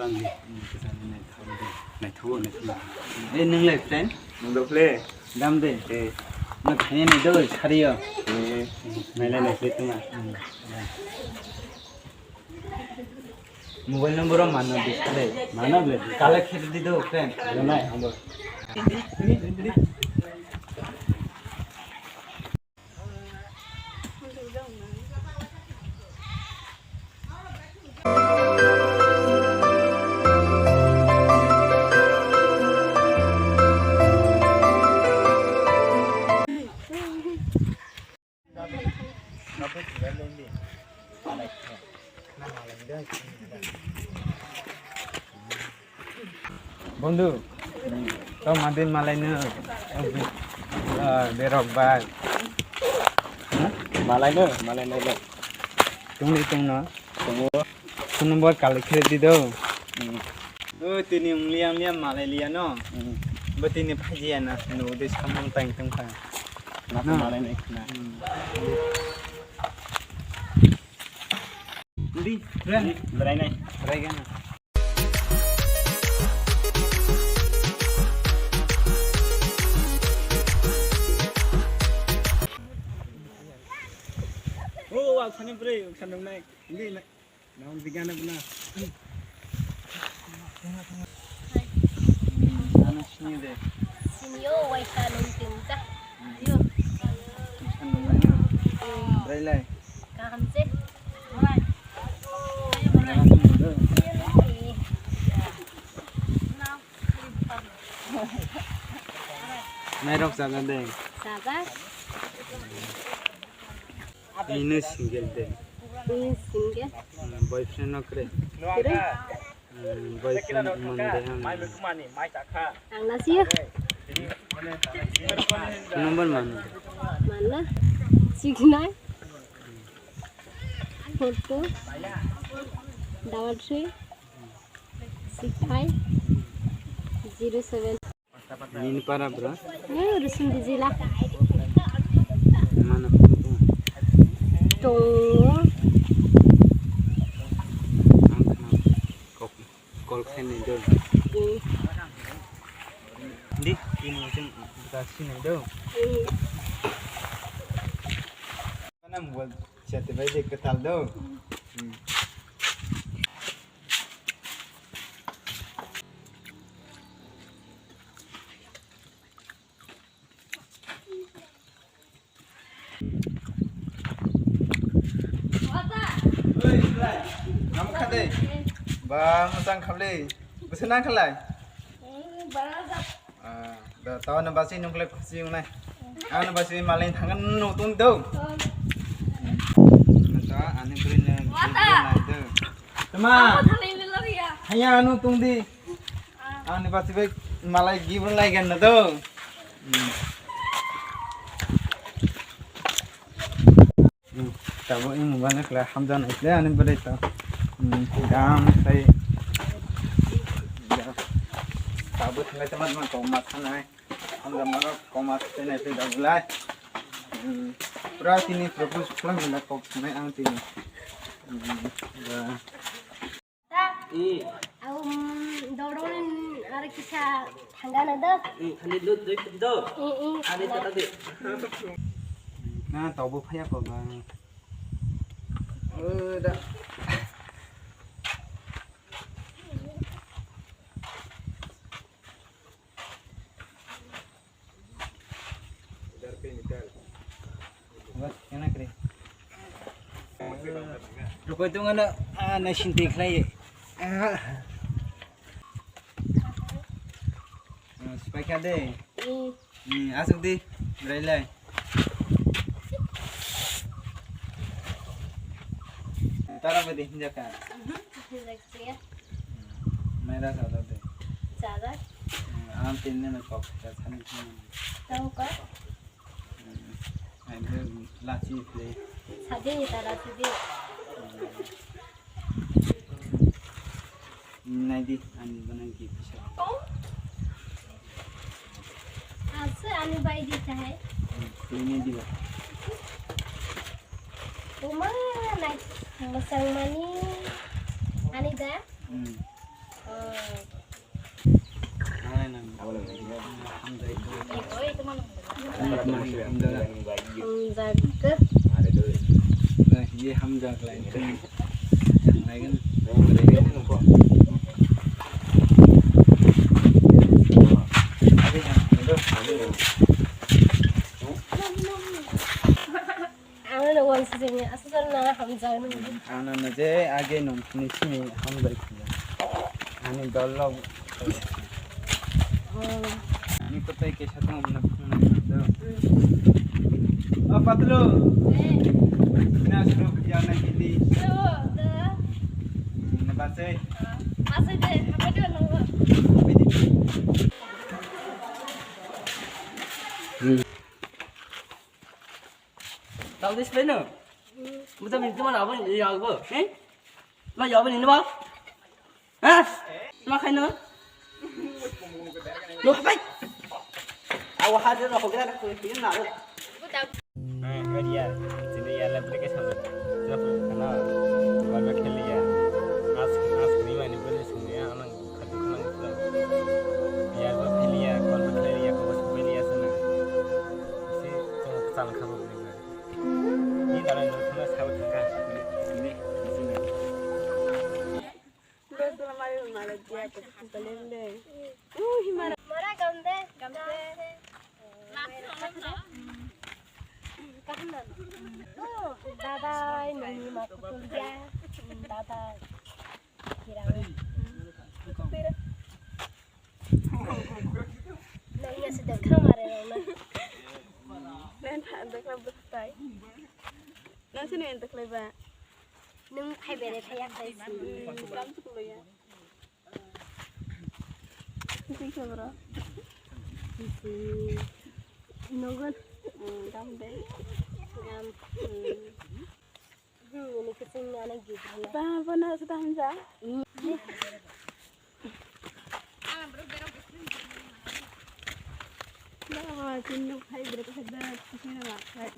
Bangli. Kesana naik thau. Eh nung le friend. Nung do play. Dam de. Nak kayaknya nih doi sariyo. Naik play tu mah. Mobile number mana display. Mana play? Kala khiri di do friend. Naik ambo. বন্ধু তো মাদিন মালাইনো berok bag Malai no. tungli tungno nomor kali kredit do tini liam malai lian no betini phajian na no de samong tang tang pha Kenapa malai naik na? Di ren Berai naik. berai kan Oh, aksana bre, aksana naik. Ini naik. Naon bigana benar. ana sini de Sinyo, wai sa nung tinta. Yo, berai lai kakam se. nai rok jaga de Sabar, ini single de ini singgah. boyfriend no kre Kira, boyfriend mon de ang nasi ya. number mana Mana? Signal. Foto. Double 3 65 07. ini para bro Udah sini jila. mana Tuh. kol kene do di ini macam kasih nih do karena buat chat baik ketal do Kamu kade, bang sang kali, besenang kalai. Dah tahu nabasi nungklek pasti yung nai. Nabasi malin tangan nutun do. Nata ane beri nai do. Tema, hanya nutung di. Nabasi baik malai gibun lagi kan do. Tahu ini mungkin kalau Hamdan itu ane beri tahu. Gam saya. Sabut nggak teman-teman komat sana, Hamdan mana komat sana itu dah mulai. Berat ini propose pulang bila kau sana ang tini. Aku dorongin ada kisah tangga nada. Kali lut do. Ada tadi. Nah tahu apa ya kau bang? Dah. Buat enak deh. Rukun itu mana? Nasi tik lagi. Supaya deh. Asuk di, berilai. Tara apa deh jaka? Merah sahaja deh. Sabar. Am tinne na kok sana. Tahu kok? Ada laci play. Saja ni tak ada sini. Nadi an bana ki bisa. Asal anu bayi di cahaya. Ini dia. Rumah naik masang mani. Ani dah. Mana nang? Hamzah itu. Hamzah ke Nah, ये Hamzah lain kan. Yang lain kan. Ana wan sini asal na Hamzah nu. Anak aja आगे नोंसोरनि सिनि Hamzah itu. Ani dollar. Ini kota ke satu mana pun. Apa tu lo? Ini asal kerja nak jadi. Nampak saya. Asal deh, apa dia nak? Tao this bên nữa. Bây giờ mình cứ mà nào bên giờ vợ, hè? Mà giờ bên này nữa không? Hả? Mà khai nữa? Được vậy. Aku hadir aku kira aku ingin naruh. Nah, itu dia. Sini ya lebih sama. Tapi karena kalau kali ya, as ni mana boleh semua anak kadu kemana itu. Ya, kali ya, kalau kali ya, kalau sebeli ya sana. Si cuma kesal kamu ni. Ni dalam rumah saya tengah ini sini. Mara gamde. Kahanan. Oh, dada ini mak kuliah. Dada kirang. Nah, iya sudah kemarin lah. Nên hạn được là bực tay. Nên xin nguyện được lời bà. Nung hay bere kayak tay si. Lắm chút lời à. Xin chào bro. Si Nogon. Đam đấy. Ngam. Ini kucing anak gitu. Ba ba na sa Hamzah. Nah, chính lúc hay bere ka sa kisina na. Right.